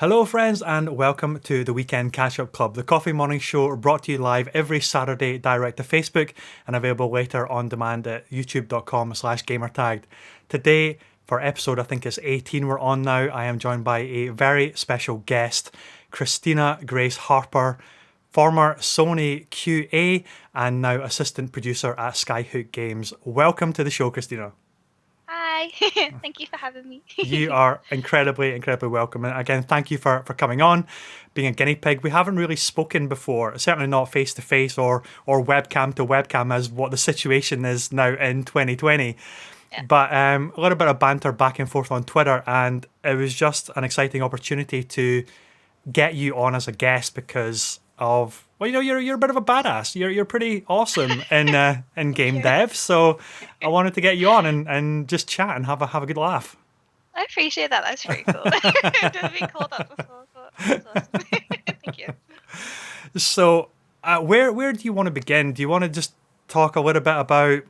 Hello, friends, and welcome to the Weekend Catch Up Club, the coffee morning show brought to you live every Saturday direct to Facebook and available later on demand at youtube.com/gamertagged. Today, for episode, I think it's 18 we're on now, I am joined by a very special guest, Christina Grace Harper, former Sony QA and now assistant producer at Skyhook Games. Welcome to the show, Christina. Hi, thank you for having me. You are incredibly welcome. And again, thank you for coming on, being a guinea pig. We haven't really spoken before, certainly not face to face or webcam to webcam as what the situation is now in 2020. Yeah. But a little bit of banter back and forth on Twitter, and it was just an exciting opportunity to get you on as a guest because of, well, you know, you're a bit of a badass. You're pretty awesome in game you. dev. So I wanted to get you on and just chat and have a good laugh. I appreciate that. That's pretty cool. I've never been called that before, but that's awesome. Thank you. So where do you want to begin? Do you want to just talk a little bit about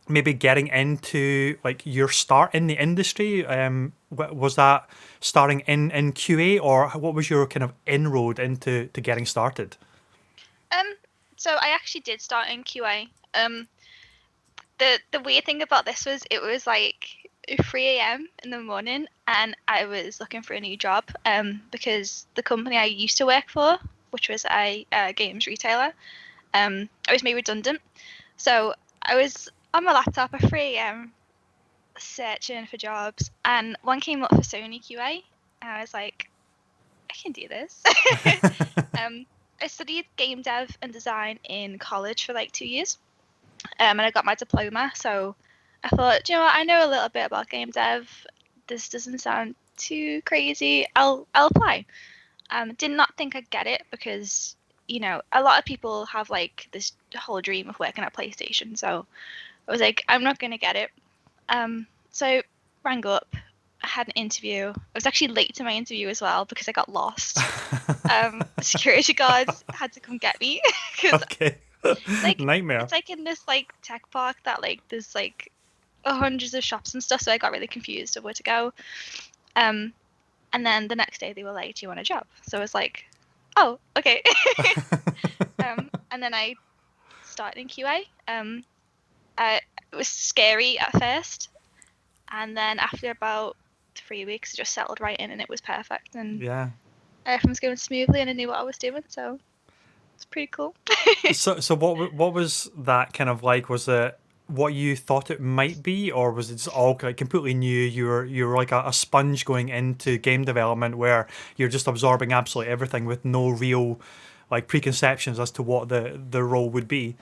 maybe getting into like your start in the industry? Was that starting in QA, or what was your kind of inroad into getting started? So I actually did start in QA. The weird thing about this was it was like 3 a.m. in the morning, and I was looking for a new job. Because the company I used to work for, which was a games retailer, I was made redundant. So I was on my laptop at 3 a.m. searching for jobs, and one came up for Sony QA, and I was like, I can do this. I studied game dev and design in college for like 2 years, and I got my diploma. So I thought, do you know what, I know a little bit about game dev. This doesn't sound too crazy. I'll apply. Did not think I'd get it because, you know, a lot of people have like this whole dream of working at PlayStation. So I was like, I'm not gonna get it. So I rang up. I had an interview. I was actually late to my interview as well because I got lost. Security guards had to come get me because Okay. like Nightmare. it's like in this like tech park that like there's like hundreds of shops and stuff. So I got really confused of where to go. And then the next day they were like, "Do you want a job?" So I was like, "Oh, okay." And then I started in QA. It was scary at first, and then after about 3 weeks, it just settled right in, and it was perfect. And Yeah. everything was going smoothly, and I knew what I was doing, so it's pretty cool. So what was that kind of like? Was it what you thought it might be, or was it just all like completely new? You were like a sponge going into game development where you're just absorbing absolutely everything with no real like preconceptions as to what the role would be.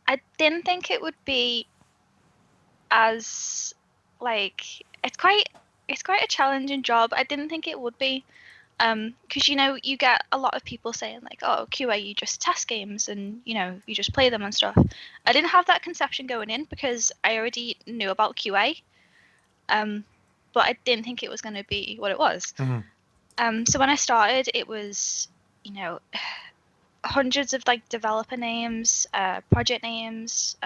I didn't think it would be as like it's quite a challenging job. I didn't think it would be. Because you know you get a lot of people saying like, oh, QA, you just test games and you know you just play them and stuff. I didn't have that conception going in because I already knew about QA, but I didn't think it was going to be what it was. So when I started, it was, you know, hundreds of like developer names, project names,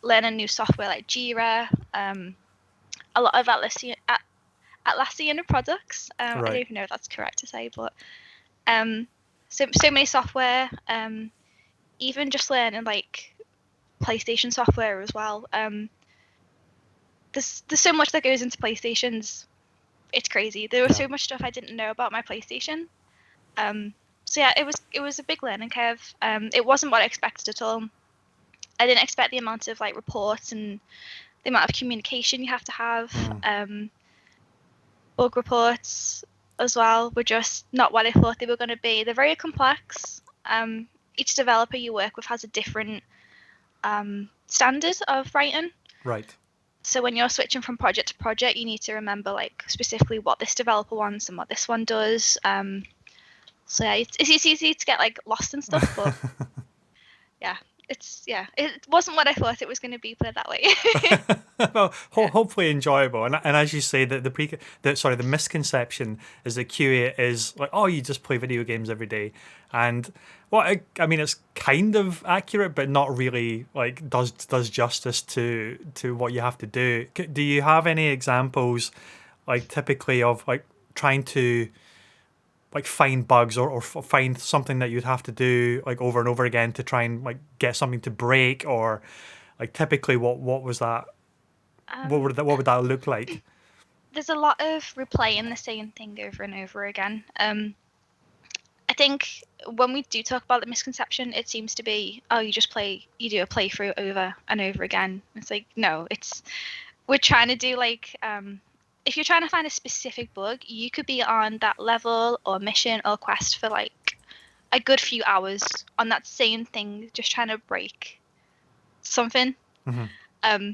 learning new software like Jira, a lot of Atlassian products. I don't even know if that's correct to say, but so many software. Even just learning like PlayStation software as well. There's so much that goes into PlayStations. It's crazy. There was so much stuff I didn't know about my PlayStation. So yeah, it was a big learning curve. It wasn't what I expected at all. I didn't expect the amount of like reports and the amount of communication you have to have. Bug reports as well were just not what I thought they were going to be. They're very complex. Each developer you work with has a different standard of writing. Right. So when you're switching from project to project, you need to remember like specifically what this developer wants and what this one does. So yeah, it's easy to get like lost and stuff, but it wasn't what I thought it was going to be, put it that way. Well, hopefully enjoyable. And as you say, the misconception is that QA is like, oh, you just play video games every day, and I mean, it's kind of accurate, but not really like does justice to what you have to do. Do you have any examples, like typically of like trying to like find bugs or find something that you'd have to do like over and over again to try and like get something to break, or like typically what was that? What would that look like? There's a lot of replaying the same thing over and over again. I think when we do talk about the misconception, it seems to be, oh, you do a playthrough over and over again. It's like, no, we're trying to do like, if you're trying to find a specific bug, you could be on that level or mission or quest for like a good few hours on that same thing, just trying to break something. Mm-hmm.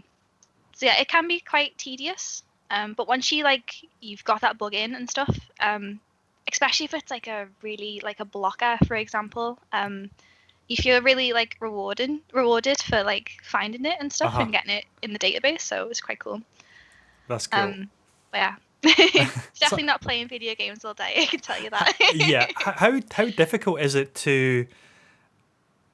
So yeah, it can be quite tedious. But once you've got that bug in and stuff, especially if it's like a really like a blocker, for example, you feel really like rewarded for like finding it and stuff and getting it in the database. So it was quite cool. That's cool. But yeah, it's definitely not playing video games all day. I can tell you that. Yeah. How difficult is it to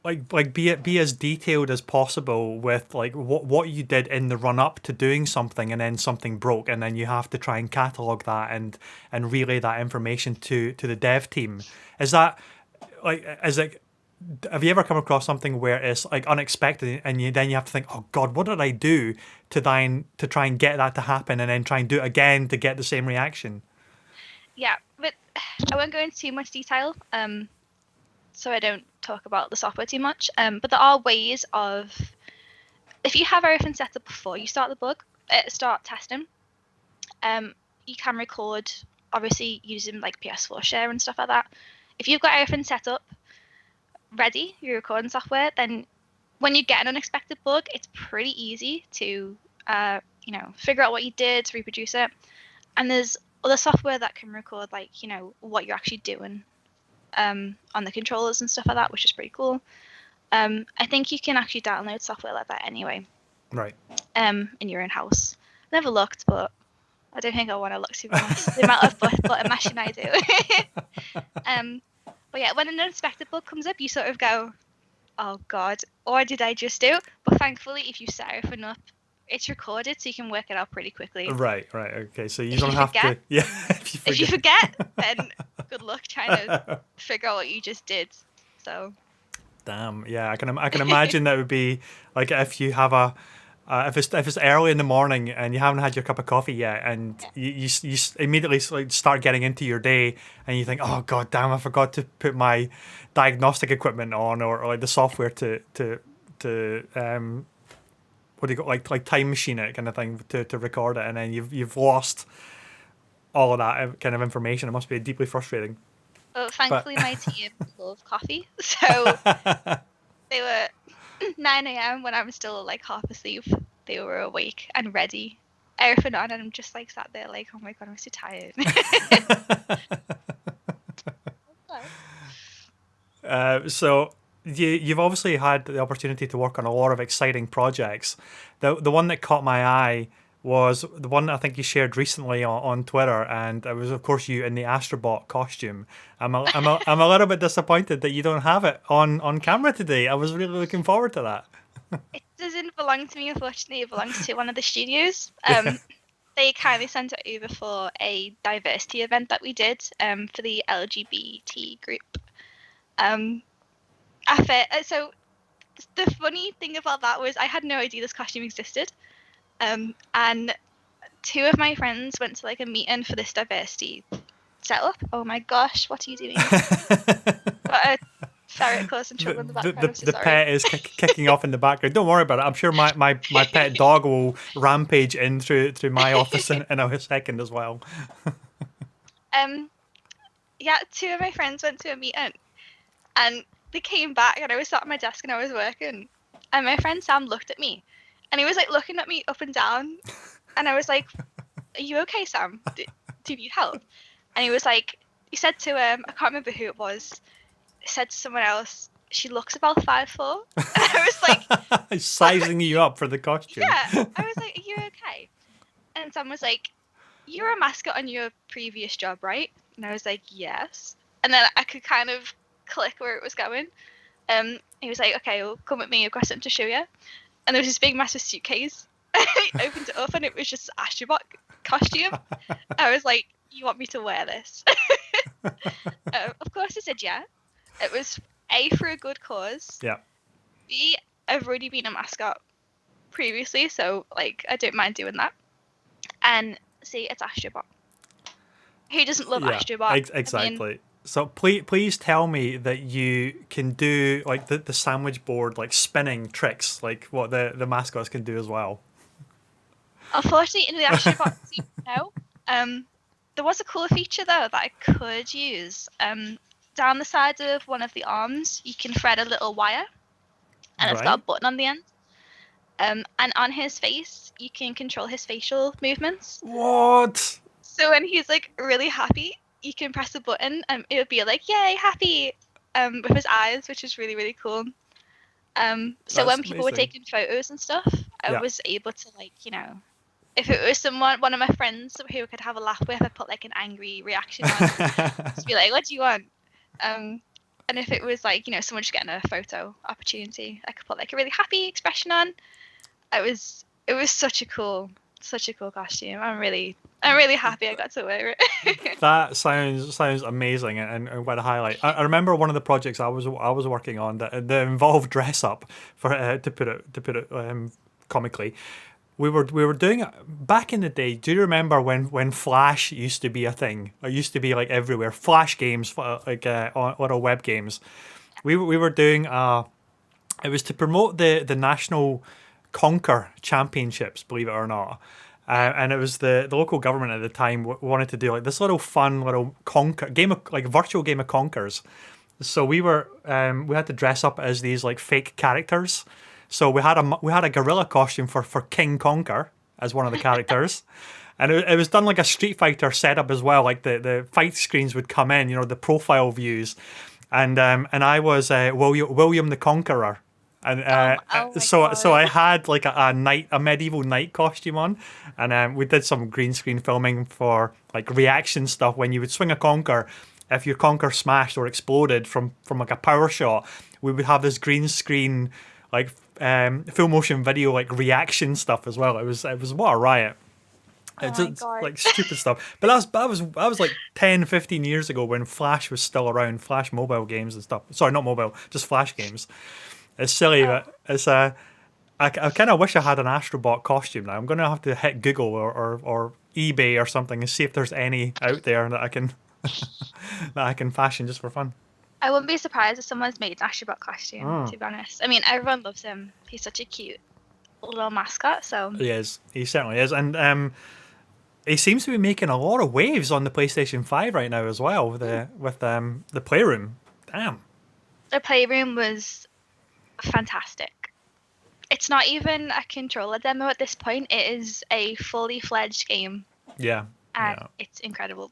like be as detailed as possible with like what you did in the run up to doing something, and then something broke, and then you have to try and catalog that and relay that information to the dev team? Is that like, have you ever come across something where it's like unexpected and then you have to think, oh God, what did I do to try and get that to happen, and then try and do it again to get the same reaction? Yeah, but I won't go into too much detail. So I don't talk about the software too much. But there are ways of, if you have everything set up before you start start testing, you can record, obviously using like PS4 share and stuff like that. If you've got everything set up, ready, your recording software, then when you get an unexpected bug, it's pretty easy to, figure out what you did to reproduce it. And there's other software that can record like, what you're actually doing on the controllers and stuff like that, which is pretty cool. I think you can actually download software like that anyway. Right. In your own house. Never looked, but I don't think I want to look, to be honest. The amount of button mashing I do. But yeah, when an unexpected bug comes up, you sort of go, oh God, what did I just do? But thankfully, if you set everything up, it's recorded, so you can work it out pretty quickly. Right. Okay, so you don't have to. Yeah. If you forget, then good luck trying to figure out what you just did. So. Damn. Yeah, I can imagine that would be like if you have if it's early in the morning and you haven't had your cup of coffee yet, and you immediately like start getting into your day, and you think, oh God damn, I forgot to put my diagnostic equipment on, or like the software to what do you got, like time machine it kind of thing to record it, and then you've lost all of that kind of information. It must be deeply frustrating. Well, thankfully my team love coffee, so they were 9 a.m. when I'm still like half asleep. They were awake and ready, everything on, and I'm just like sat there like, oh my God, I'm so tired. So you've obviously had the opportunity to work on a lot of exciting projects. The one that caught my eye was the one that I think you shared recently on Twitter, and it was of course you in the Astro Bot costume. I'm a little bit disappointed that you don't have it on camera today. I was really looking forward to that. It doesn't belong to me, unfortunately. It belongs to one of the studios. They kindly sent it over for a diversity event that we did for the LGBT group. So the funny thing about that was I had no idea this costume existed. And two of my friends went to like a meeting for this diversity setup. Oh my gosh, what are you doing? Got a ferret causing trouble in the background. The pet is kicking off in the background. Don't worry about it. I'm sure my pet dog will rampage in through my office in a second as well. Yeah, two of my friends went to a meeting, and they came back, and I was sat at my desk and I was working, and my friend Sam looked at me. And he was like looking at me up and down, and I was like, "Are you okay, Sam? Do you need help?" And he was like, he said to I can't remember who it was. He said to someone else, "She looks about 5'4". And I was like, sizing you up for the costume. Yeah, I was like, "Are you okay?" And Sam was like, "You were a mascot on your previous job, right?" And I was like, "Yes." And then I could kind of click where it was going. He was like, "Okay, well, come with me. I've got something to show you." And there was this big massive suitcase. He opened it up and it was just Astro Bot costume. I was like, you want me to wear this? Of course, I said yeah. It was A, for a good cause. Yeah. B, I've already been a mascot previously, so like I don't mind doing that. And C, it's Astro Bot. Who doesn't love Astro Bot? Exactly. I mean, So please tell me that you can do like the sandwich board like spinning tricks like what the mascots can do as well. unfortunately, in the Astro Bot suit, no. There was a cool feature though that I could use. Down the side of one of the arms, you can thread a little wire, and it's got a Right? button on the end. And on his face, you can control his facial movements. What? So when he's like really happy, you can press a button and it would be like, "Yay, happy!" With his eyes, which is really really cool. So That's when people were amazing. taking photos and stuff, I Yeah. was able to like, if it was one of my friends who I could have a laugh with, I put like an angry reaction on, just be like, "What do you want?" And if it was like, someone just getting a photo opportunity, I could put like a really happy expression on. It was such a cool costume. I'm really happy I got to wear it. That sounds amazing and what a highlight. I remember one of the projects I was working on that involved dress up for to put it comically. We were doing it back in the day. Do you remember when Flash used to be a thing? It used to be like everywhere. Flash games, like on little web games. We were doing it was to promote the national Conquer Championships, believe it or not. And it was the local government at the time wanted to do like this little fun little conquer game of like virtual game of Conkers. So we had to dress up as these like fake characters. So we had a gorilla costume for King Conquer as one of the characters. And it was done like a Street Fighter setup as well. Like the fight screens would come in, the profile views, and I was William the Conqueror, and Oh my so God. I had like a medieval knight costume on, and we did some green screen filming for like reaction stuff when you would swing a conker. If your conker smashed or exploded from like a power shot, we would have this green screen like full motion video like reaction stuff as well. It was what a riot. Oh It's my just God. like stupid stuff. But that was like 10, 15 years ago when Flash was still around, Flash mobile games and stuff. Sorry, not mobile, just Flash games. It's silly, Oh, but I kind of wish I had an Astro Bot costume now. I'm going to have to hit Google or eBay or something and see if there's any out there that I can that I can fashion just for fun. I wouldn't be surprised if someone's made an Astro Bot costume, Mm. to be honest. I mean, everyone loves him. He's such a cute little mascot, so He is. He certainly is. And he seems to be making a lot of waves on the PlayStation 5 right now as well with the Playroom. Damn. the playroom was fantastic. It's not even a controller demo at this point. It is a fully fledged game, Yeah. and Yeah. it's incredible.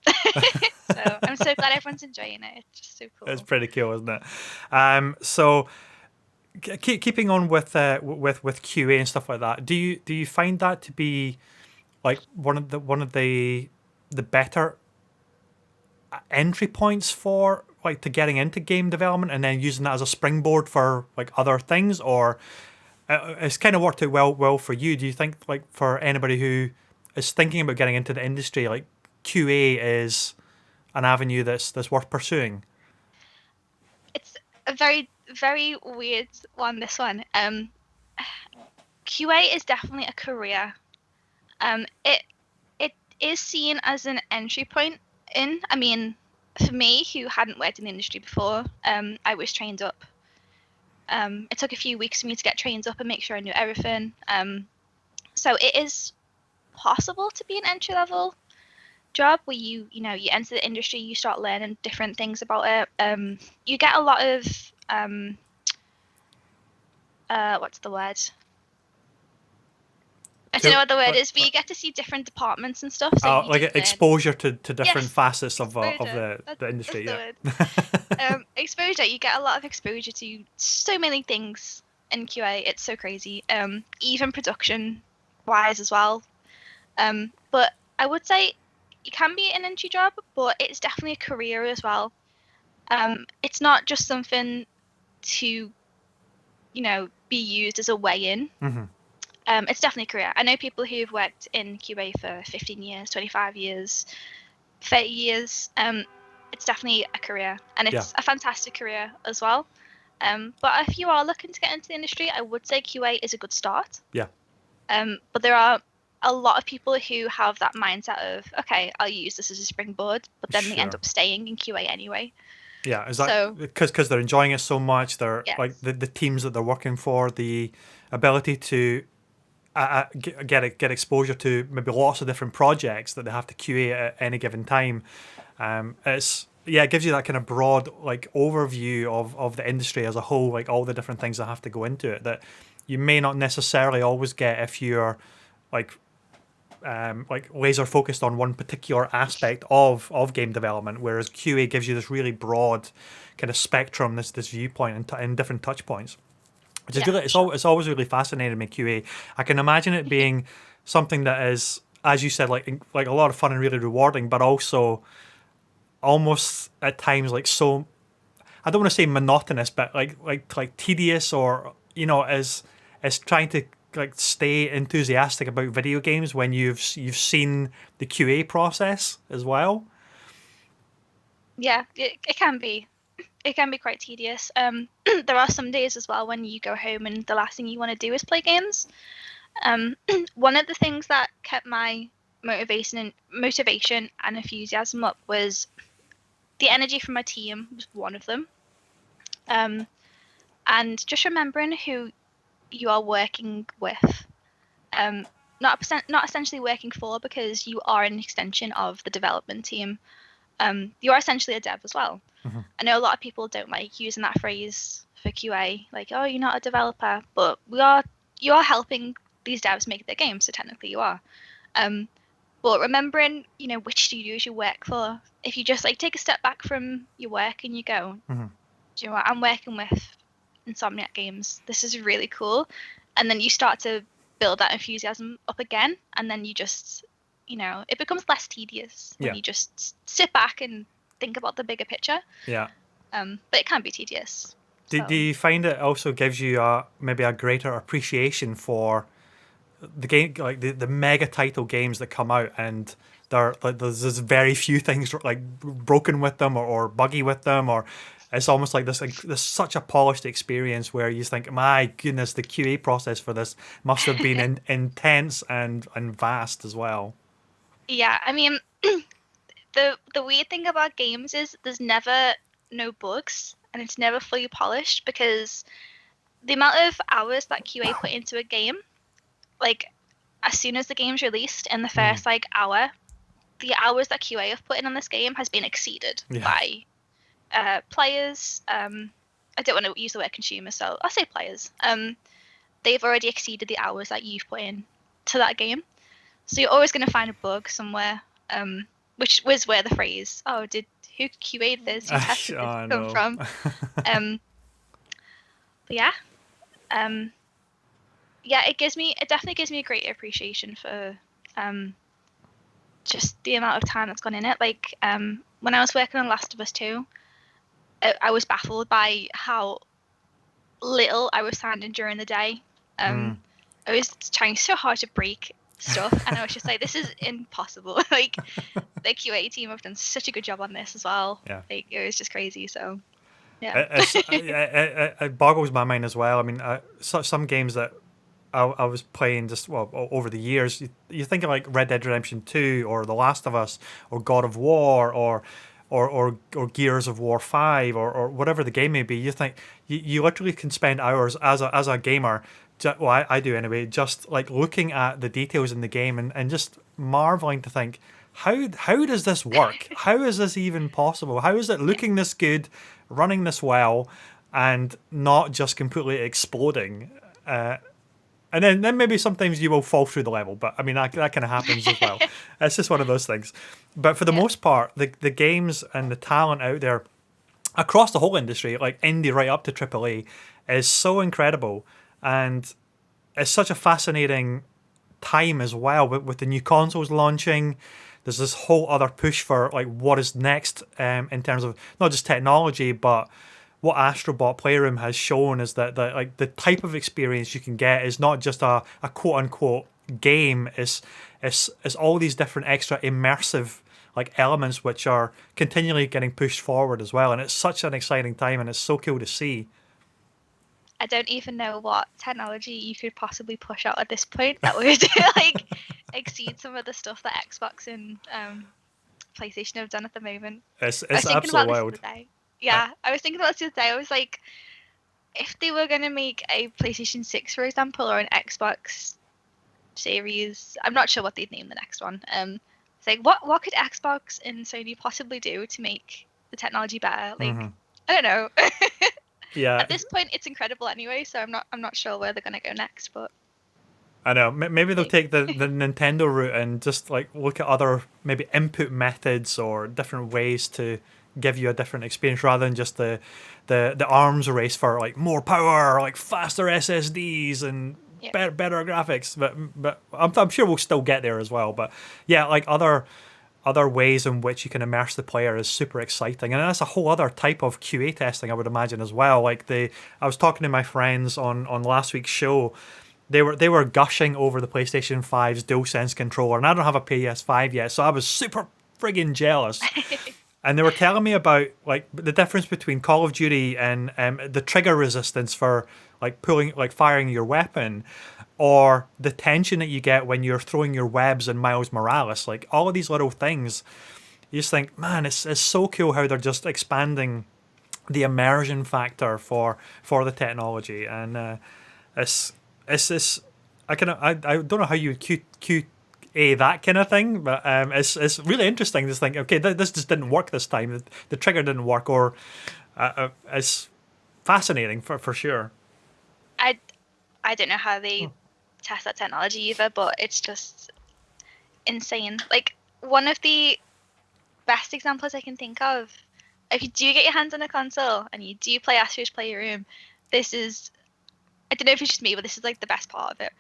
So I'm so glad everyone's enjoying it. It's just so cool. It's pretty cool, isn't it? So keeping on with QA and stuff like that, do you find that to be like one of the better entry points for like to getting into game development and then using that as a springboard for like other things, or it's kind of worked out well for you? Do you think like for anybody who is thinking about getting into the industry, like QA is an avenue that's worth pursuing? It's a very, very weird one, this one. QA is definitely a career. It is seen as an entry point in. I mean, for me, who hadn't worked in the industry before, I was trained up. It took a few weeks for me to get trained up and make sure I knew everything. So it is possible to be an entry level job where you enter the industry, you start learning different things about it. You get a lot of what's the word? I don't know what the word is, but you get to see different departments and stuff. So you Like do learn. exposure to different Yes, facets of exposure. the industry. That's Yeah. the word. Exposure. You get a lot of exposure to so many things in QA. It's so crazy. Even production wise as well. But I would say it can be an entry job, but it's definitely a career as well. It's not just something to, be used as a way in. hmm It's definitely a career. I know people who've worked in QA for 15 years, 25 years, 30 years. it's definitely a career, and Yeah. it's a fantastic career as well. But if you are looking to get into the industry, I would say QA is a good start. Yeah. But there are a lot of people who have that mindset of, okay, I'll use this as a springboard, but then they end Sure. up staying in QA anyway. Yeah, is that So because they're enjoying it so much? They're like yes, the teams that they're working for, the ability to get exposure to maybe lots of different projects that they have to QA at any given time. It gives you that kind of broad like overview of the industry as a whole, like all the different things that have to go into it that you may not necessarily always get if you're like laser focused on one particular aspect of game development, whereas QA gives you this really broad kind of spectrum, this viewpoint and different touch points. Which is yeah, really, for sure. it's always really fascinating me, QA. I can imagine it being something that is, as you said, like a lot of fun and really rewarding, but also almost at times like so. I don't want to say monotonous, but like tedious, or as trying to like stay enthusiastic about video games when you've seen the QA process as well. Yeah, it can be. It can be quite tedious. There are some days as well when you go home and the last thing you want to do is play games. One of the things that kept my motivation and enthusiasm up was the energy from my team was one of them. And just remembering who you are working with. Not essentially working for, because you are an extension of the development team. You are essentially a dev as well. Mm-hmm. I know a lot of people don't like using that phrase for QA, like, oh, you're not a developer, but you are helping these devs make their games, so technically you are. But remembering, which studios you work for, if you just like take a step back from your work and you go, Mm-hmm. do you know what, I'm working with Insomniac Games. This is really cool. And then you start to build that enthusiasm up again, and then you just, it becomes less tedious when you just sit back and think about the bigger picture. Yeah. But it can be tedious. Do you find it also gives you maybe a greater appreciation for the game, like the mega title games that come out, and there's very few things like broken with them or buggy with them, or it's almost like this such a polished experience where you think, my goodness, the QA process for this must have been intense and vast as well. Yeah, I mean, the weird thing about games is there's never no bugs, and it's never fully polished, because the amount of hours that QA put into a game, like as soon as the game's released in the first like hour, the hours that QA have put in on this game has been exceeded by players. I don't want to use the word consumer, so I'll say players. They've already exceeded the hours that you've put in to that game, so you're always going to find a bug somewhere. Which was where the phrase, "Oh, who QA'd this? Who tested this?" come from? But yeah, it definitely gives me a great appreciation for just the amount of time that's gone in it. Like when I was working on Last of Us 2, I was baffled by how little I was finding during the day. I was trying so hard to break stuff, and I was just like, this is impossible. Like the QA team have done such a good job on this as well. Yeah, like it was just crazy. So yeah, it boggles my mind as well. I mean, some games that I was playing just over the years, you think of like Red Dead Redemption 2 or The Last of Us or God of War or Gears of War 5 or whatever the game may be. You think you literally can spend hours as a gamer. Well, I do anyway, just like looking at the details in the game and just marveling to think, how does this work? How is this even possible? How is it looking this good, running this well, and not just completely exploding? And then maybe sometimes you will fall through the level, but I mean that kind of happens as well. It's just one of those things. But for the most part, the games and the talent out there across the whole industry, like indie right up to AAA, is so incredible. And it's such a fascinating time as well with the new consoles launching. There's this whole other push for like what is next in terms of not just technology, but what Astro Bot Playroom has shown is that the type of experience you can get is not just a quote unquote game. It's all these different extra immersive like elements which are continually getting pushed forward as well. And it's such an exciting time, and it's so cool to see. I don't even know what technology you could possibly push out at this point that would like exceed some of the stuff that Xbox and PlayStation have done at the moment. It's I was thinking absolutely about wild. this the other day. Yeah, I was thinking about this the other day. I was like, if they were going to make a PlayStation 6, for example, or an Xbox series, I'm not sure what they'd name the next one. It's like, what could Xbox and Sony possibly do to make the technology better? Like, I don't know. Yeah. At this point, it's incredible anyway, so I'm not sure where they're going to go next, but I know. Maybe they'll take the Nintendo route and just like look at other maybe input methods or different ways to give you a different experience rather than just the arms race for like more power, like faster SSDs and better graphics. But I'm sure we'll still get there as well. But yeah, like other ways in which you can immerse the player is super exciting, and that's a whole other type of QA testing, I would imagine, as well. Like I was talking to my friends on last week's show. They were gushing over the PlayStation 5's DualSense controller, and I don't have a PS5 yet, so I was super friggin' jealous. And they were telling me about like the difference between Call of Duty and the trigger resistance for like firing your weapon, or the tension that you get when you're throwing your webs in Miles Morales. Like all of these little things, you just think, man, it's so cool how they're just expanding the immersion factor for the technology, and it's I don't know how you would QA that kind of thing, but it's really interesting to think, okay, this just didn't work this time. The trigger didn't work, or it's fascinating for sure. I don't know how they test that technology either, but it's just insane. Like one of the best examples I can think of, if you do get your hands on a console and you do play Astro's Playroom, this is, I don't know if it's just me, but this is like the best part of it.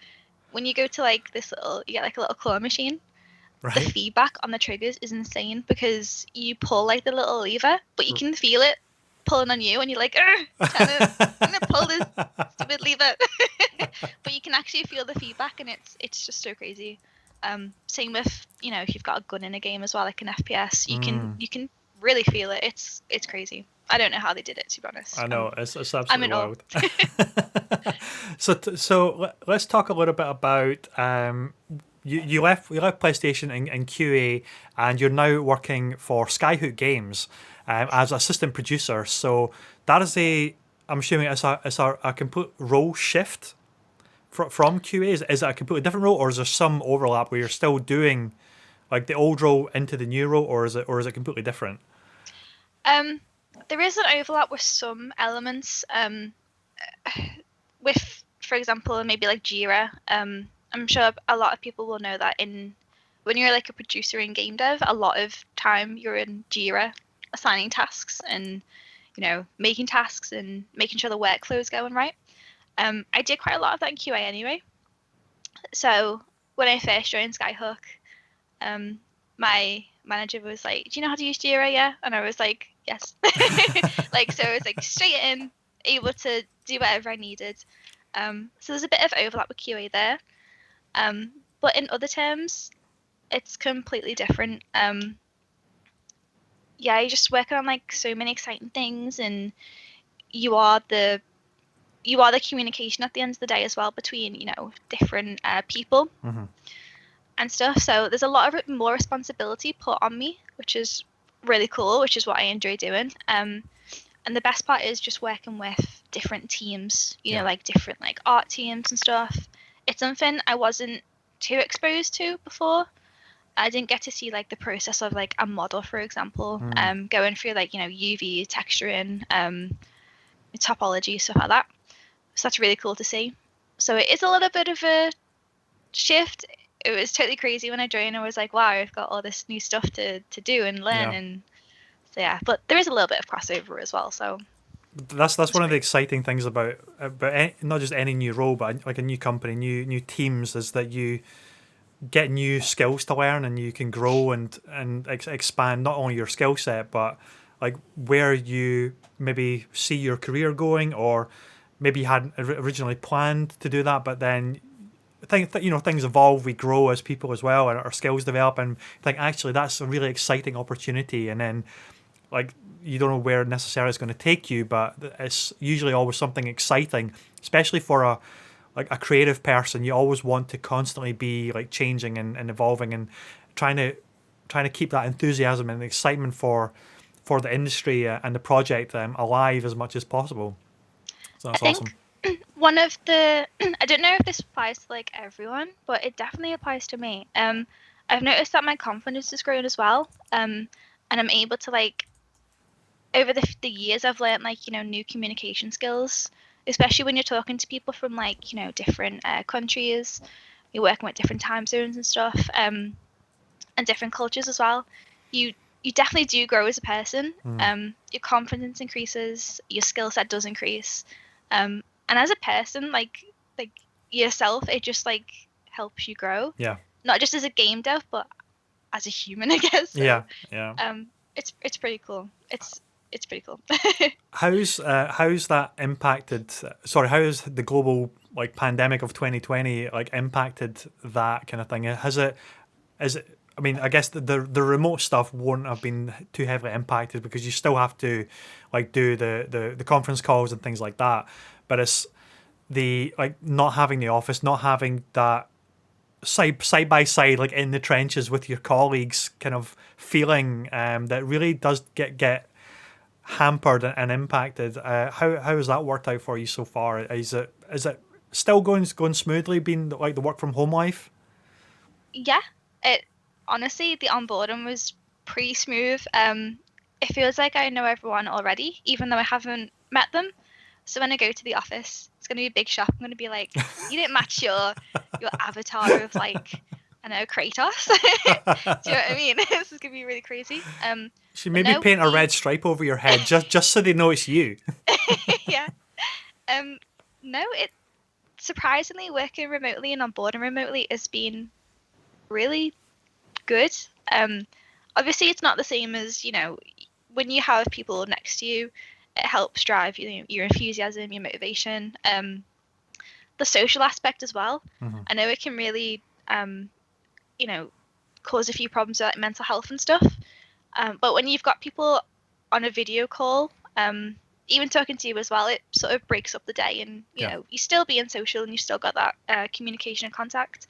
When you go to like this you get like a little claw machine. Right. The feedback on the triggers is insane because you pull like the little lever, but you can feel it pulling on you, and you're like, I'm gonna pull this stupid lever. But you can actually feel the feedback, and it's just so crazy. Same with, if you've got a gun in a game as well, like an FPS, you can really feel it. It's crazy. I don't know how they did it, to be honest. I know, it's absolutely wild. So let's talk a little bit about you left PlayStation in QA, and you're now working for Skyhook Games as assistant producer. So that is I'm assuming it's a complete role shift from QA. Is it a completely different role, or is there some overlap where you're still doing like the old role into the new role, or is it completely different? There is an overlap with some elements. With, for example, maybe like Jira. I'm sure a lot of people will know that when you're like a producer in game dev, a lot of time you're in Jira, assigning tasks and making tasks and making sure the workflow's going right. I did quite a lot of that in QA anyway. So when I first joined Skyhook, my manager was like, "Do you know how to use Jira?" Yeah, and I was like, "Yes." So it was like straight in, able to do whatever I needed. So there's a bit of overlap with QA there, but in other terms, it's completely different. You're just working on like so many exciting things, and you are the communication at the end of the day as well between different people and stuff. So there's a lot of more responsibility put on me, which is really cool, which is what I enjoy doing. And the best part is just working with different teams, like different like art teams and stuff. It's something I wasn't too exposed to before. I didn't get to see like the process of like a model, for example, going through like UV texturing, topology, stuff like that. So that's really cool to see. So it is a little bit of a shift. It was totally crazy when I joined. I was like, wow, I've got all this new stuff to do and learn. And so but there is a little bit of crossover as well. So that's one of the exciting things about not just any new role, but like a new company, new teams, is that you get new skills to learn, and you can grow and expand not only your skill set, but like where you maybe see your career going, or maybe you hadn't originally planned to do that, but then things evolve, we grow as people as well, and our skills develop, and think actually that's a really exciting opportunity, and then like you don't know where necessarily it's going to take you, but it's usually always something exciting, especially for a creative person. You always want to constantly be like changing and evolving and trying to keep that enthusiasm and excitement for the industry and the project alive as much as possible. So that's awesome. One of the I don't know if this applies to like everyone, but it definitely applies to me. I've noticed that my confidence has grown as well. And I'm able to like over the years I've learned like new communication skills, especially when you're talking to people from like different countries. You're working with different time zones and stuff, and different cultures as well. You definitely do grow as a person. Your confidence increases, your skill set does increase. And as a person, like yourself, it just like helps you grow. Yeah. Not just as a game dev, but as a human, I guess. So, yeah. It's pretty cool. It's pretty cool. How's that impacted? Sorry, how has the global like pandemic of 2020 like impacted that kind of thing? Is it? I mean, I guess the remote stuff won't have been too heavily impacted because you still have to like do the conference calls and things like that. But it's the like not having the office, not having that side by side like in the trenches with your colleagues kind of feeling that really does get hampered and impacted. How has that worked out for you so far? Is it still going smoothly? Being like the work from home life? Yeah, it honestly the onboarding was pretty smooth. It feels like I know everyone already, even though I haven't met them. So when I go to the office, it's going to be a big shock. I'm going to be like, you didn't match your avatar of like, I know, Kratos. Do you know what I mean? This is going to be really crazy. Should maybe paint a red stripe over your head just so they know it's you. Yeah. No, it surprisingly working remotely and onboarding remotely has been really good. Obviously it's not the same as, when you have people next to you, it helps drive your enthusiasm, your motivation, the social aspect as well. Mm-hmm. I know it can really, cause a few problems with like mental health and stuff. But when you've got people on a video call, even talking to you as well, it sort of breaks up the day, and you still being social and you still got that communication and contact.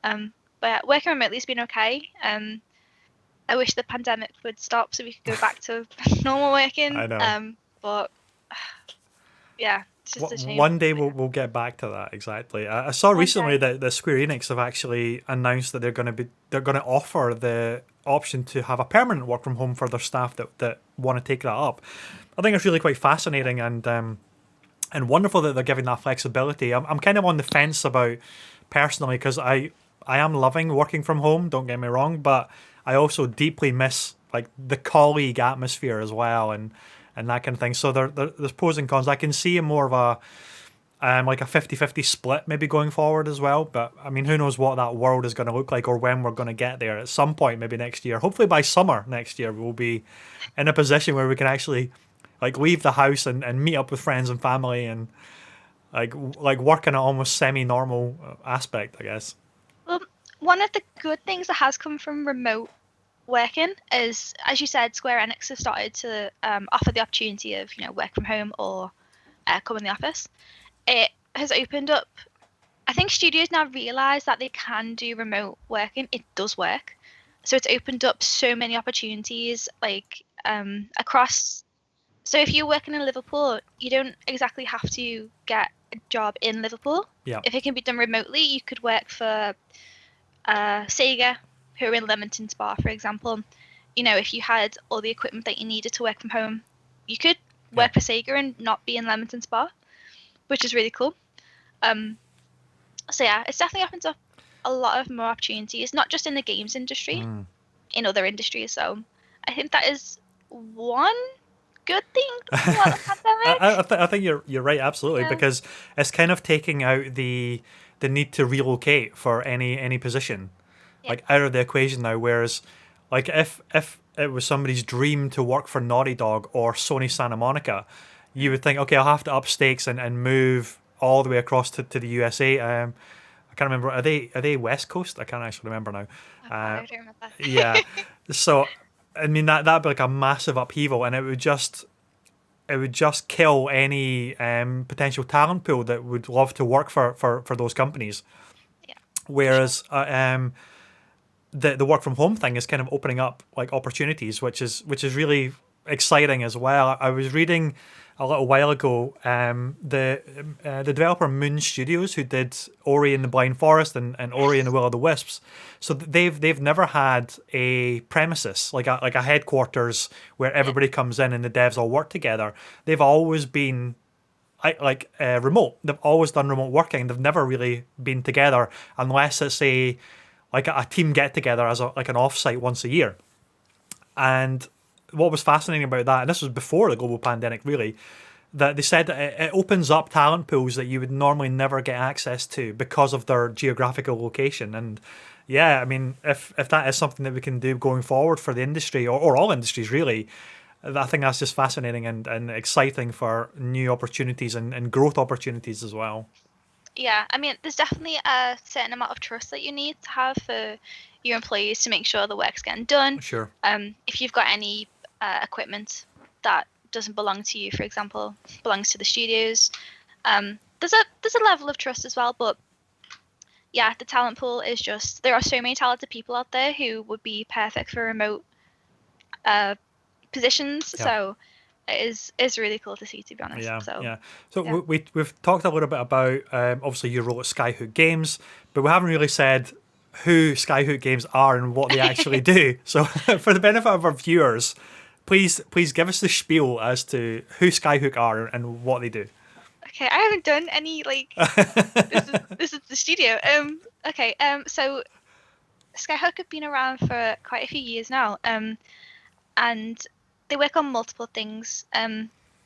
But working remotely has been okay. I wish the pandemic would stop so we could go back to normal working. I know. But yeah, it's just a shame. One day we'll get back to that. Exactly. I saw recently that the Square Enix have actually announced that they're going to offer the option to have a permanent work from home for their staff that want to take that up. I think it's really quite fascinating and wonderful that they're giving that flexibility. I'm kind of on the fence about personally because I am loving working from home. Don't get me wrong, but I also deeply miss like the colleague atmosphere as well and that kind of thing. So there's pros and cons. I can see more of a like a 50-50 split maybe going forward as well. But I mean, who knows what that world is going to look like or when we're going to get there. At some point, maybe next year. Hopefully by summer next year, we'll be in a position where we can actually like leave the house and meet up with friends and family and like work in an almost semi-normal aspect, I guess. Well, one of the good things that has come from remote working is, as you said, Square Enix have started to offer the opportunity of work from home or come in the office. It has opened up. I think studios now realise that they can do remote working. It does work, so it's opened up so many opportunities like across. So if you're working in Liverpool, you don't exactly have to get a job in Liverpool. Yeah. If it can be done remotely, you could work for Sega, who are in Leamington Spa, for example. If you had all the equipment that you needed to work from home, you could work for Sega and not be in Leamington Spa, which is really cool. So yeah, it's definitely opens up a lot of more opportunities, not just in the games industry, in other industries. So I think that is one good thing about the pandemic. I think you're right, absolutely, because it's kind of taking out the need to relocate for any position. Like out of the equation now, whereas like if it was somebody's dream to work for Naughty Dog or Sony Santa Monica, you would think, okay, I'll have to up stakes and move all the way across to the USA. can't remember. Are they West Coast? I can't actually remember now. Oh, I don't remember that. Yeah. So I mean that'd be like a massive upheaval, and it would just kill any potential talent pool that would love to work for those companies. Yeah. Whereas the work from home thing is kind of opening up like opportunities, which is really exciting as well. I was reading a little while ago the developer Moon Studios, who did Ori and the Blind Forest and Ori and the Will of the Wisps. So they've never had a premises like a headquarters where everybody comes in and the devs all work together. They've always been remote. They've always done remote working. They've never really been together unless it's a team get together as an offsite once a year. And what was fascinating about that, and this was before the global pandemic really, that they said that it opens up talent pools that you would normally never get access to because of their geographical location. And yeah, I mean, if that is something that we can do going forward for the industry or all industries really, I think that's just fascinating and exciting for new opportunities and growth opportunities as well. Yeah, I mean, there's definitely a certain amount of trust that you need to have for your employees to make sure the work's getting done. Sure. If you've got any equipment that doesn't belong to you, for example, belongs to the studios, there's a level of trust as well. But yeah, the talent pool is just, there are so many talented people out there who would be perfect for remote positions. Yeah. So it is really cool to see, to be honest. Yeah, So yeah. So yeah. we've talked a little bit about obviously your role at Skyhook Games, but we haven't really said who Skyhook Games are and what they actually do. So for the benefit of our viewers, please give us the spiel as to who Skyhook are and what they do. Okay, I haven't done any this is the studio. Okay, so Skyhook have been around for quite a few years now. And they work on multiple things.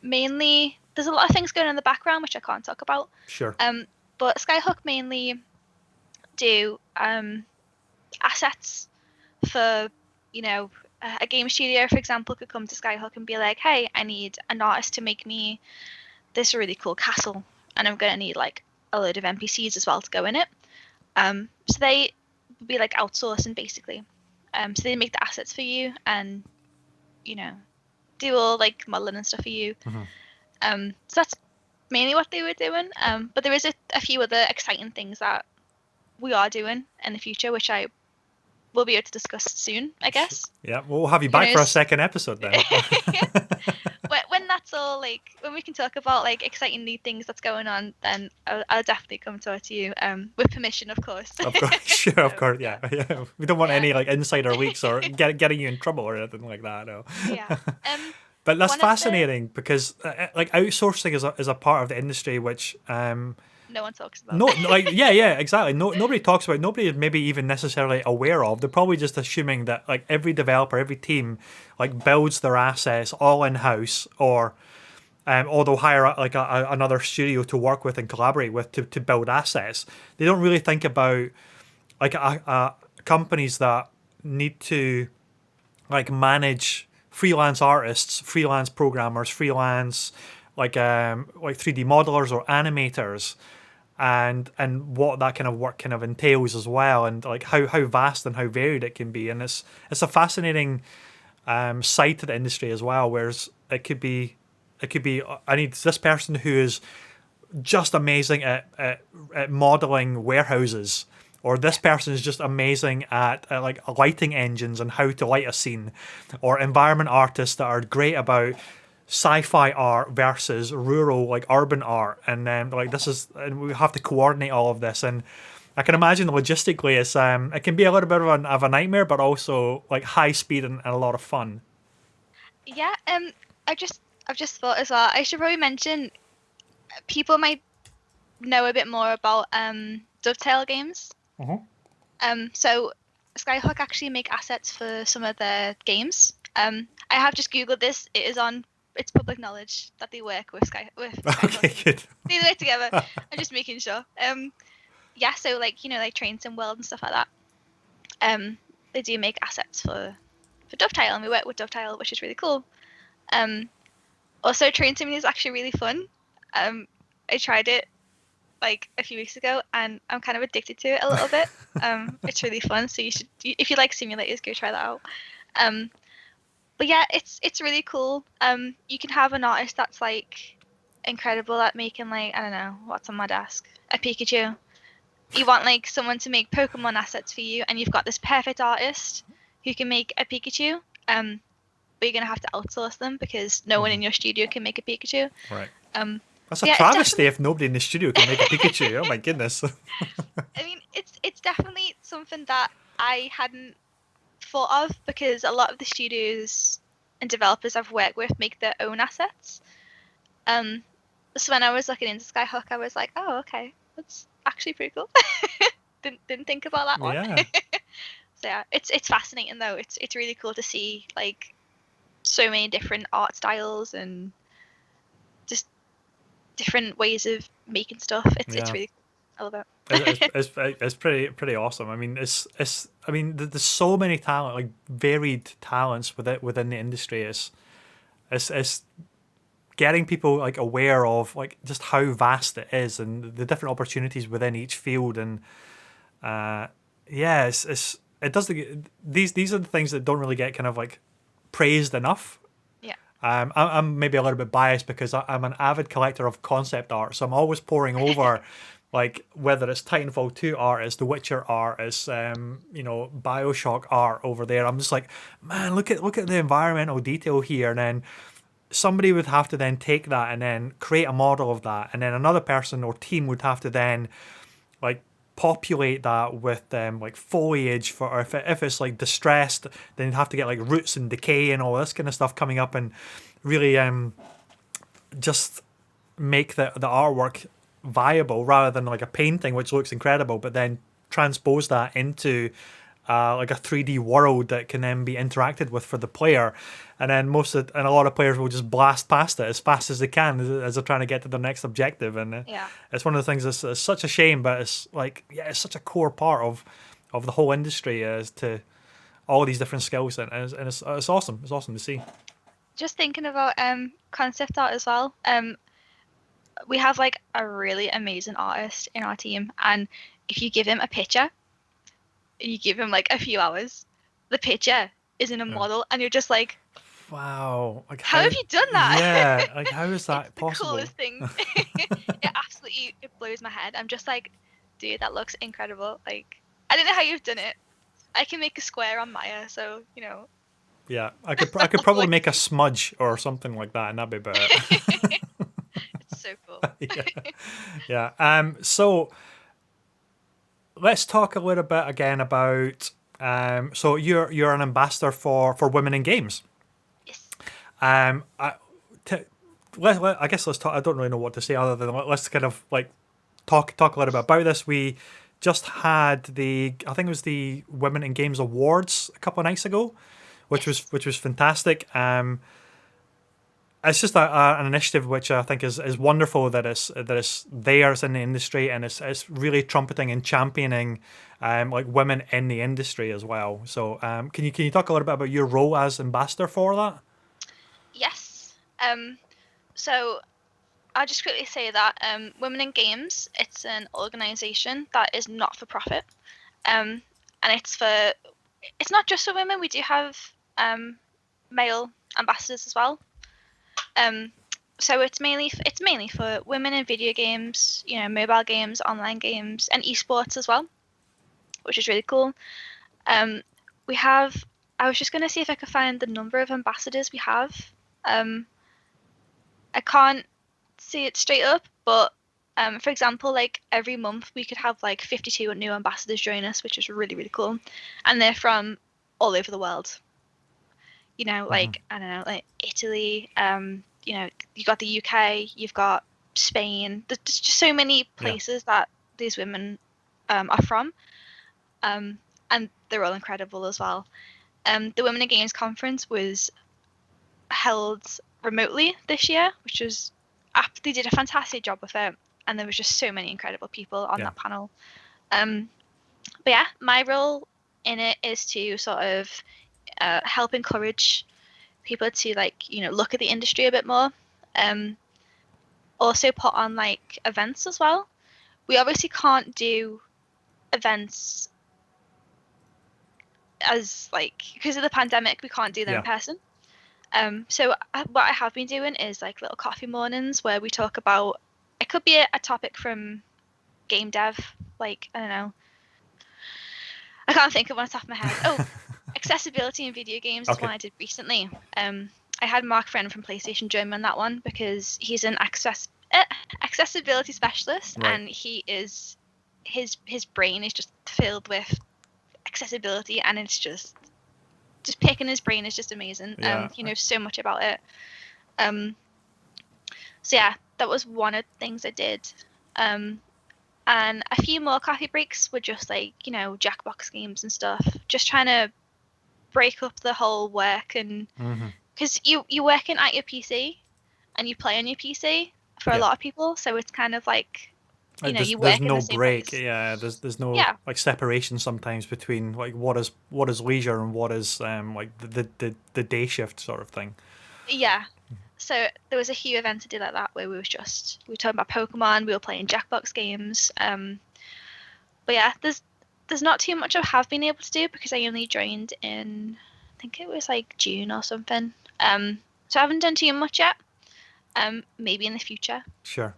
Mainly, there's a lot of things going on in the background which I can't talk about. Sure. But Skyhook mainly do assets for, a game studio, for example, could come to Skyhook and be like, hey, I need an artist to make me this really cool castle, and I'm going to need like a load of NPCs as well to go in it. So they would be like outsourcing basically. So they make the assets for you and, do all like modeling and stuff for you. Mm-hmm. So that's mainly what they were doing. But there is a few other exciting things that we are doing in the future, which I will be able to discuss soon, I guess. Yeah, we'll have you back for a second episode then. When that's all, when we can talk about exciting new things that's going on, then I'll definitely come talk to you, with permission, of course. Of course, sure, of course, yeah. We don't want any insider leaks or getting you in trouble or anything like that. No. Yeah. But that's fascinating because outsourcing is a part of the industry which no one talks about. No, exactly. Nobody talks about. Nobody is maybe even necessarily aware of. They're probably just assuming that every developer, every team, builds their assets all in house, or they'll hire another studio to work with and collaborate with to build assets. They don't really think about companies that need to manage freelance artists, freelance programmers, freelance 3D modelers or animators, and what that kind of work kind of entails as well, and how vast and how varied it can be. And it's a fascinating side to the industry as well, whereas it could be I need this person who is just amazing at modeling warehouses, or this person is just amazing at lighting engines and how to light a scene, or environment artists that are great about sci-fi art versus rural urban art, and then and we have to coordinate all of this. And I can imagine logistically it can be a little bit of a nightmare, but also high speed and a lot of fun. Yeah, I've just thought as well, I should probably mention people might know a bit more about Dovetail Games. So Skyhook actually make assets for some of their games. I have just googled this. It's public knowledge that they work with Skyhook. Okay, good. They work together. I'm just making sure. Yeah, so Train Sim World and stuff like that. They do make assets for Dovetail, and we work with Dovetail, which is really cool. Also, Train Sim is actually really fun. I tried it like a few weeks ago, and I'm kind of addicted to it a little bit. It's really fun, so you should, if you like simulators, go try that out. But yeah, it's really cool. You can have an artist that's like incredible at making, like, I don't know what's on my desk, a Pikachu. You want like someone to make Pokemon assets for you, and you've got this perfect artist who can make a Pikachu. But you're gonna have to outsource them because no one in your studio can make a Pikachu. Right. Um, That's a yeah, travesty if nobody in the studio can make a Pikachu. Oh my goodness. I mean, it's definitely something that I hadn't thought of, because a lot of the studios and developers I've worked with make their own assets. So when I was looking into Skyhook, I was like, oh, okay, that's actually pretty cool. didn't think about that one. Yeah. So yeah, it's fascinating though. It's really cool to see like so many different art styles and just different ways of making stuff. It's really cool. I love it. It's pretty awesome. I mean, there's so many talent, like varied talents within the industry. It's getting people like aware of like just how vast it is and the different opportunities within each field. And these are the things that don't really get kind of like praised enough. Yeah. I'm maybe a little bit biased because I'm an avid collector of concept art, so I'm always poring over like whether it's Titanfall 2 art, it's The Witcher art, it's BioShock art over there. I'm just like, man, look at the environmental detail here. And then somebody would have to then take that and then create a model of that, and then another person or team would have to then like populate that with like foliage for, or if it's like distressed, then you'd have to get like roots and decay and all this kind of stuff coming up, and really just make the artwork viable rather than like a painting which looks incredible, but then transpose that into like a 3D world that can then be interacted with for the player. And then a lot of players will just blast past it as fast as they can as they're trying to get to their next objective. And it's one of the things that's such a shame, but it's like, yeah, it's such a core part of the whole industry as to all these different skills, and it's awesome. It's awesome to see. Just thinking about concept art as well. We have like a really amazing artist in our team, and if you give him a picture and you give him like a few hours, the picture is in a model, and you're just like, wow, like how have you done that? Yeah, like how is that it's possible? The coolest thing. It blows my head. I'm just like, dude, that looks incredible. Like, I don't know how you've done it. I can make a square on Maya, so Yeah, I could probably make a smudge or something like that, and that'd be about it. It's so cool. Yeah. So let's talk a little bit again about. So you're an ambassador for Women in Games. Yes. I guess let's talk. I don't really know what to say other than let's kind of like talk a little bit about this. We just had I think it was the Women in Games Awards a couple of nights ago, which was fantastic. It's just an initiative which I think is wonderful that it's there, it's in the industry, and it's really trumpeting and championing like women in the industry as well. So can you talk a little bit about your role as ambassador for that? Yes. So I'll just quickly say that Women in Games, it's an organisation that is not for profit, and it's not just for women. We do have male ambassadors as well. So it's mainly for women in video games, mobile games, online games, and esports as well, which is really cool. I was just going to see if I could find the number of ambassadors we have. I can't see it straight up, but for example, like every month we could have like 52 new ambassadors join us, which is really, really cool. And they're from all over the world. Like, I don't know, like Italy, you've got the UK, you've got Spain. There's just so many places that these women are from. And they're all incredible as well. The Women in Games conference was held remotely this year, which was they did a fantastic job with it, and there was just so many incredible people on that panel. But yeah, my role in it is to sort of help encourage people to look at the industry a bit more. Also put on like events as well, we obviously can't do events as like, because of the pandemic, we can't do them in person. So what I have been doing is like little coffee mornings where we talk about, it could be a topic from game dev, like, I don't know, I can't think of one off the top of my head. Oh, accessibility in video games is one I did recently. I had Mark Friend from PlayStation join me on that one because he's an accessibility specialist, and he is his brain is just filled with accessibility, and it's just picking his brain is just amazing. He knows so much about it. So yeah, that was one of the things I did. And a few more coffee breaks were just like, you know, Jackbox games and stuff, just trying to break up the whole work. And because you're working at your PC and you play on your PC for a lot of people, so it's kind of like, you know, you work in the same break. place. There's no like separation sometimes between like what is leisure and what is like the day shift sort of thing. Yeah. So there was a few events I did like that where we were talking about Pokemon, we were playing Jackbox games. But yeah, there's not too much I have been able to do because I only joined in, I think it was like June or something. So I haven't done too much yet. Maybe in the future. Sure.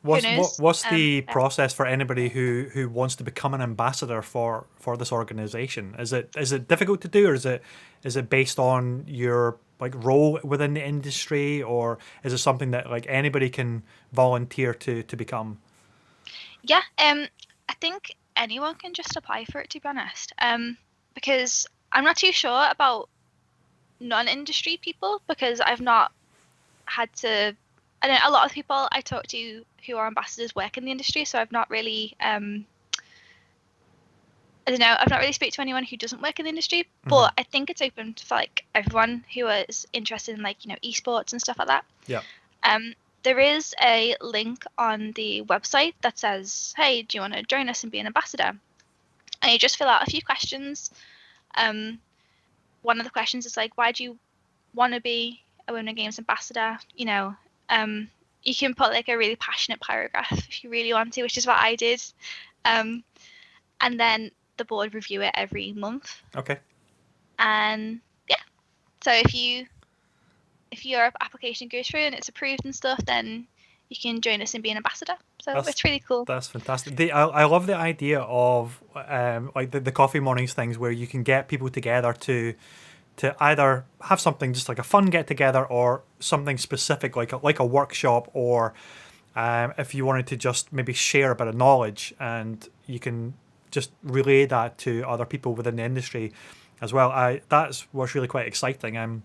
What's the process for anybody who wants to become an ambassador for this organization? Is it difficult to do, or is it based on your like role within the industry, or is it something that like anybody can volunteer to become? Yeah, I think anyone can just apply for it, to be honest. Because I'm not too sure about non-industry people, because I've not had to. I know a lot of people I talk to who are ambassadors work in the industry, so I've not really I don't know, I've not really spoke to anyone who doesn't work in the industry, but I think it's open for like everyone who is interested in like, you know, esports and stuff like that. Yeah. There is a link on the website that says, hey, do you want to join us and be an ambassador? And you just fill out a few questions. One of the questions is like, why do you want to be a Women in Games ambassador? You know, you can put like a really passionate paragraph if you really want to, which is what I did. And then the board review it every month. Okay. And yeah, so if your application goes through and it's approved and stuff, then you can join us and be an ambassador. So it's really cool. That's fantastic. I love the idea of like the coffee mornings things where you can get people together to either have something just like a fun get together, or something specific like a workshop, or if you wanted to just maybe share a bit of knowledge, and you can just relay that to other people within the industry as well. That's what's really quite exciting.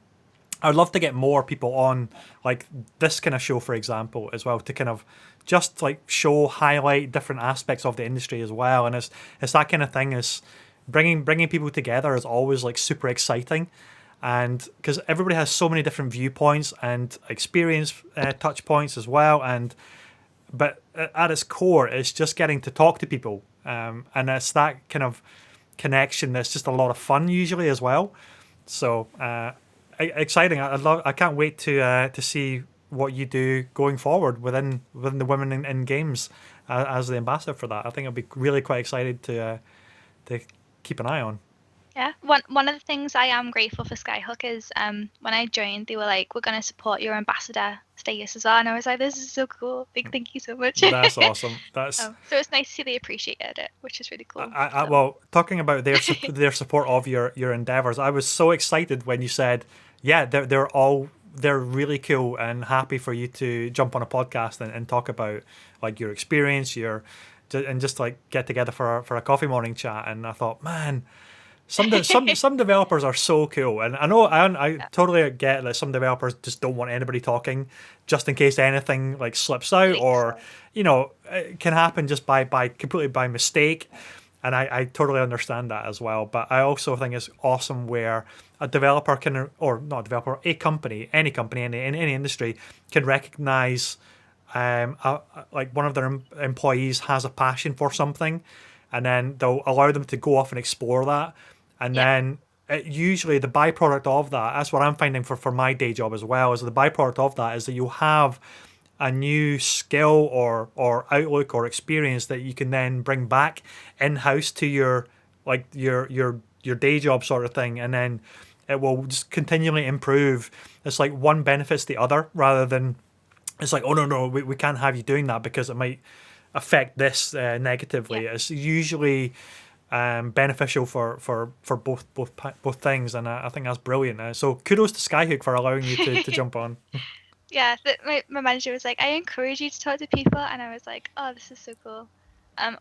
I'd love to get more people on like this kind of show, for example, as well, to kind of just like highlight different aspects of the industry as well. And it's that kind of thing. Is bringing people together is always like super exciting, and because everybody has so many different viewpoints and experience touch points as well. But at its core, it's just getting to talk to people, and it's that kind of connection that's just a lot of fun usually as well. So exciting! I can't wait to see what you do going forward within the Women in Games as the ambassador for that. I think I'll be really quite excited to keep an eye on. Yeah, one of the things I am grateful for Skyhook is when I joined, they were like, we're going to support your ambassador status as well, and I was like, this is so cool, thank you so much. That's awesome. So it's nice to see they appreciated it, which is really cool. Well, talking about their support of your endeavors, I was so excited when you said, yeah, they're really cool and happy for you to jump on a podcast and talk about like your experience, and just like get together for a coffee morning chat. And I thought, man, some developers are so cool, and I know I totally get that some developers just don't want anybody talking, just in case anything like slips out, or you know, it can happen just by completely by mistake, and I totally understand that as well. But I also think it's awesome where a developer can, or not a developer, a company, any company in any industry can recognize like one of their employees has a passion for something, and then they'll allow them to go off and explore that. And then usually the byproduct of that, that's what I'm finding for my day job as well, is the byproduct of that is that you'll have a new skill or outlook or experience that you can then bring back in house to your like your day job sort of thing, and then it will just continually improve. It's like one benefits the other rather than it's like, oh no, we can't have you doing that because it might affect this negatively. Yeah. It's usually beneficial for both things, and I think that's brilliant. So kudos to Skyhook for allowing you to jump on. Yeah, my manager was like, I encourage you to talk to people, and I was like, oh, this is so cool.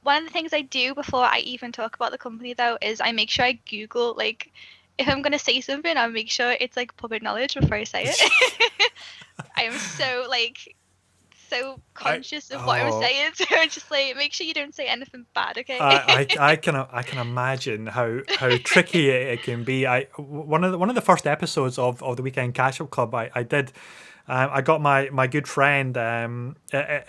One of the things I do before I even talk about the company, though, is I make sure I Google, like, if I'm going to say something, I'll make sure it's, like, public knowledge before I say it. I am so conscious of what I'm saying, so I'm just like, make sure you don't say anything bad, okay? I can imagine how tricky it can be. One of the first episodes of the Weekend Catch Up Club I did. I got my good friend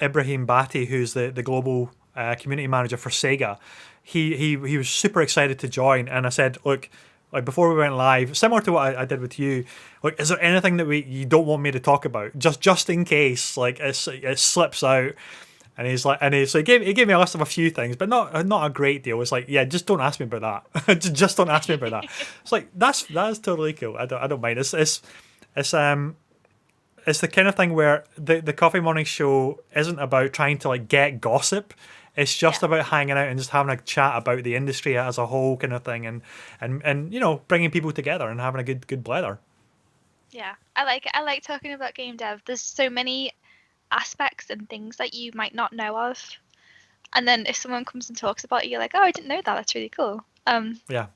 Ibrahim Bati, who's the global community manager for Sega. He was super excited to join, and I said, look, like before we went live, similar to what I did with you, like, is there anything that you don't want me to talk about, just in case, like it slips out? And he's like, so he gave me a list of a few things, but not a great deal. It's like, yeah, just don't ask me about that. just don't ask me about that. It's like that's totally cool. I don't mind. It's the kind of thing where the Coffee Morning Show isn't about trying to like get gossip. It's just about hanging out and just having a chat about the industry as a whole kind of thing, and you know, bringing people together and having a good blather. Yeah, I like it. I like talking about game dev. There's so many aspects and things that you might not know of, and then if someone comes and talks about it, you're like, oh, I didn't know that. That's really cool. Yeah.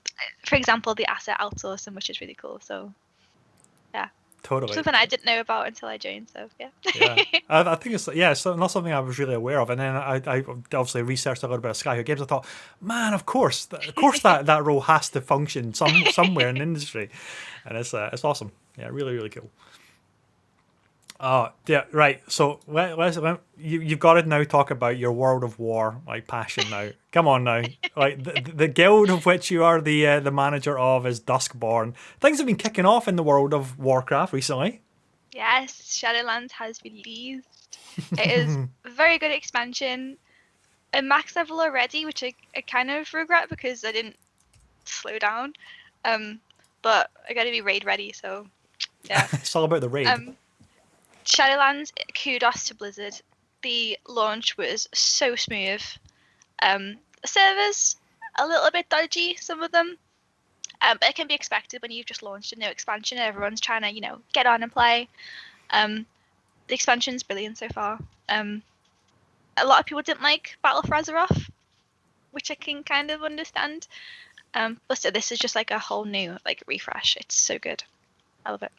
For example, the asset outsourcing, which is really cool. So, yeah. Totally. Something I didn't know about until I joined, so yeah. Yeah, I think it's not something I was really aware of, and then I obviously researched a little bit of Skyhook Games. I thought, man, of course that role has to function somewhere in the industry, and it's awesome. Yeah, really cool. Oh yeah, right. So you've got to now talk about your World of War like passion now. Come on now, like the guild of which you are the manager of is Duskborn. Things have been kicking off in the world of Warcraft recently. Yes, Shadowlands has released. It is a very good expansion. A max level already, which I kind of regret because I didn't slow down. But I got to be raid ready, so yeah. It's all about the raid. Shadowlands, kudos to Blizzard. The launch was so smooth. The servers, a little bit dodgy, some of them. But it can be expected when you've just launched a new expansion and everyone's trying to, get on and play. The expansion's brilliant so far. A lot of people didn't like Battle for Azeroth, which I can kind of understand. But so this is just like a whole new refresh. It's so good. I love it.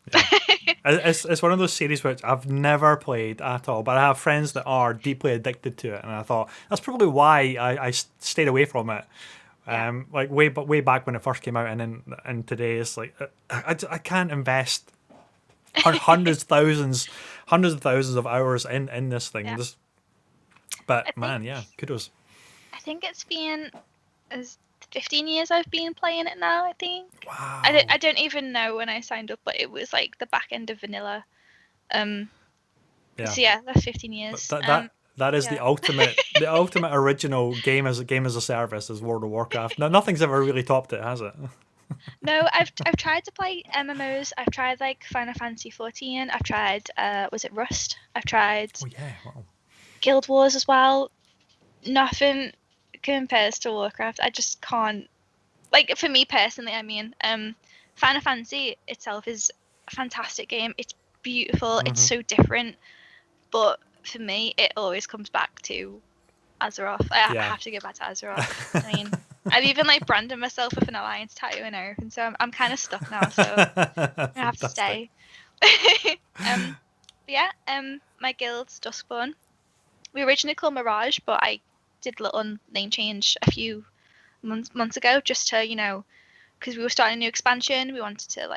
Yeah. It's one of those series which I've never played at all, but I have friends that are deeply addicted to it, and I thought that's probably why I stayed away from it. Like way back when it first came out, and today it's like I can't invest hundreds of thousands of hours in this thing. Yeah. But kudos. I think it's been 15 years I've been playing it now, I think. Wow. I don't even know when I signed up, but it was like the back end of vanilla. So yeah, that's 15 years. That is the ultimate original game as a service is World of Warcraft. No, nothing's ever really topped it, has it? No, I've tried to play MMOs. I've tried Final Fantasy 14. I've tried was it Rust? I've tried Guild Wars as well. Nothing compares to Warcraft. I just can't. For me personally, I mean, Final Fantasy itself is a fantastic game. It's beautiful. It's so different. But for me, it always comes back to Azeroth. I have to go back to Azeroth. I mean, I've even branded myself with an alliance tattoo and everything, so I'm kind of stuck now. So I have to stay. My guild's Duskborn. We originally called Mirage, but I did a little name change a few months ago just to because we were starting a new expansion. We wanted to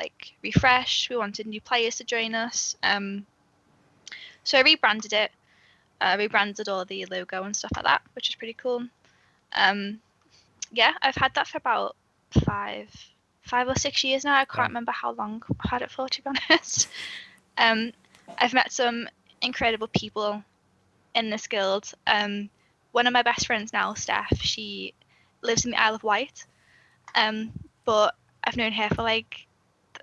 refresh. We wanted new players to join us. So I rebranded it. Rebranded all the logo and stuff like that, which is pretty cool. I've had that for about five or 6 years now. I can't remember how long I've had it for, to be honest. I've met some incredible people in this guild. One of my best friends now, Steph, she lives in the Isle of Wight. But I've known her for like,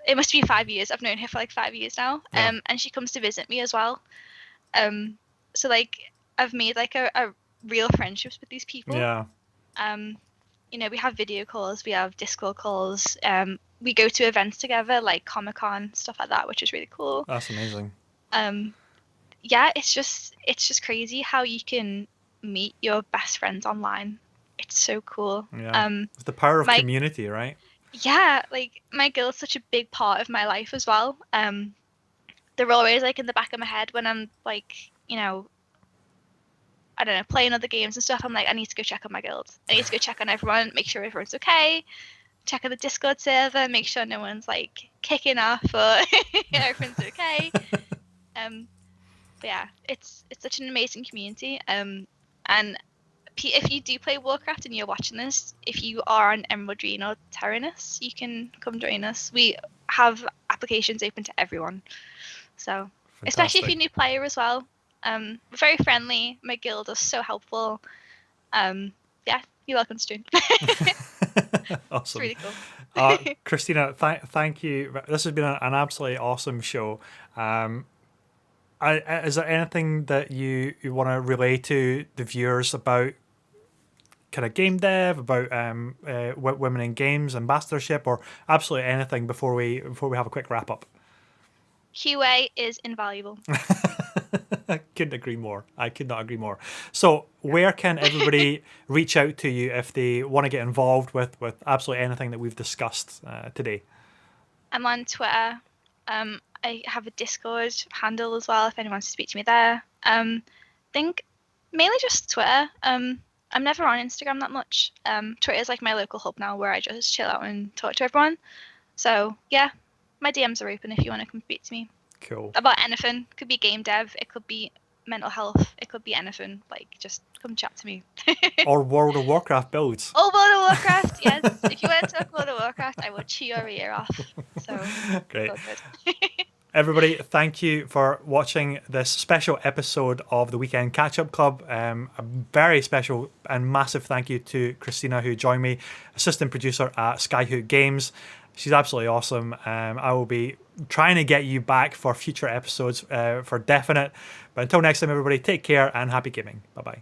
it must be 5 years. I've known her for like 5 years now. Yeah. And she comes to visit me as well. So like I've made like a real friendships with these people. Yeah. You know, we have video calls, we have Discord calls. We go to events together, like Comic-Con, stuff like that, which is really cool. That's amazing. Yeah, it's just crazy how you can meet your best friends online. It's so cool. Yeah. It's the power of community, right? Yeah, like my guild's such a big part of my life as well. They're always like in the back of my head when I'm like, you know, I don't know, playing other games and stuff. I'm like, I need to go check on my guild. I need to go check on everyone, make sure everyone's okay. Check on the Discord server, make sure no one's like kicking off or everyone's okay. But yeah, it's such an amazing community. And if you do play Warcraft and you're watching this, if you are an Emerald Green or Terranus, you can come join us. We have applications open to everyone. So, Fantastic. Especially if you're a new player as well. We're very friendly. My guild is so helpful. Yeah, you're welcome to join. Awesome. It's really cool. Christina, thank you. This has been an absolutely awesome show. Is there anything that you want to relay to the viewers about kind of game dev, about women in games, ambassadorship, or absolutely anything before we have a quick wrap up? QA is invaluable. I couldn't agree more. I could not agree more. So where can everybody reach out to you if they want to get involved with absolutely anything that we've discussed today? I'm on Twitter. I have a Discord handle as well if anyone wants to speak to me there. I think mainly just Twitter. I'm never on Instagram that much. Twitter is like my local hub now where I just chill out and talk to everyone. So yeah, my DMs are open if you want to come speak to me. Cool. About anything. Could be game dev, it could be mental health, it could be anything. Like, just come chat to me. Or World of Warcraft builds. Oh, World of Warcraft, yes. If you want to talk World of Warcraft, I will chew your ear off. So great. Everybody, thank you for watching this special episode of the Weekend Catch-Up Club. A very special and massive thank you to Christina, who joined me, assistant producer at Skyhook Games. She's absolutely awesome. I will be trying to get you back for future episodes for definite. But until next time, everybody, take care and happy gaming. Bye-bye.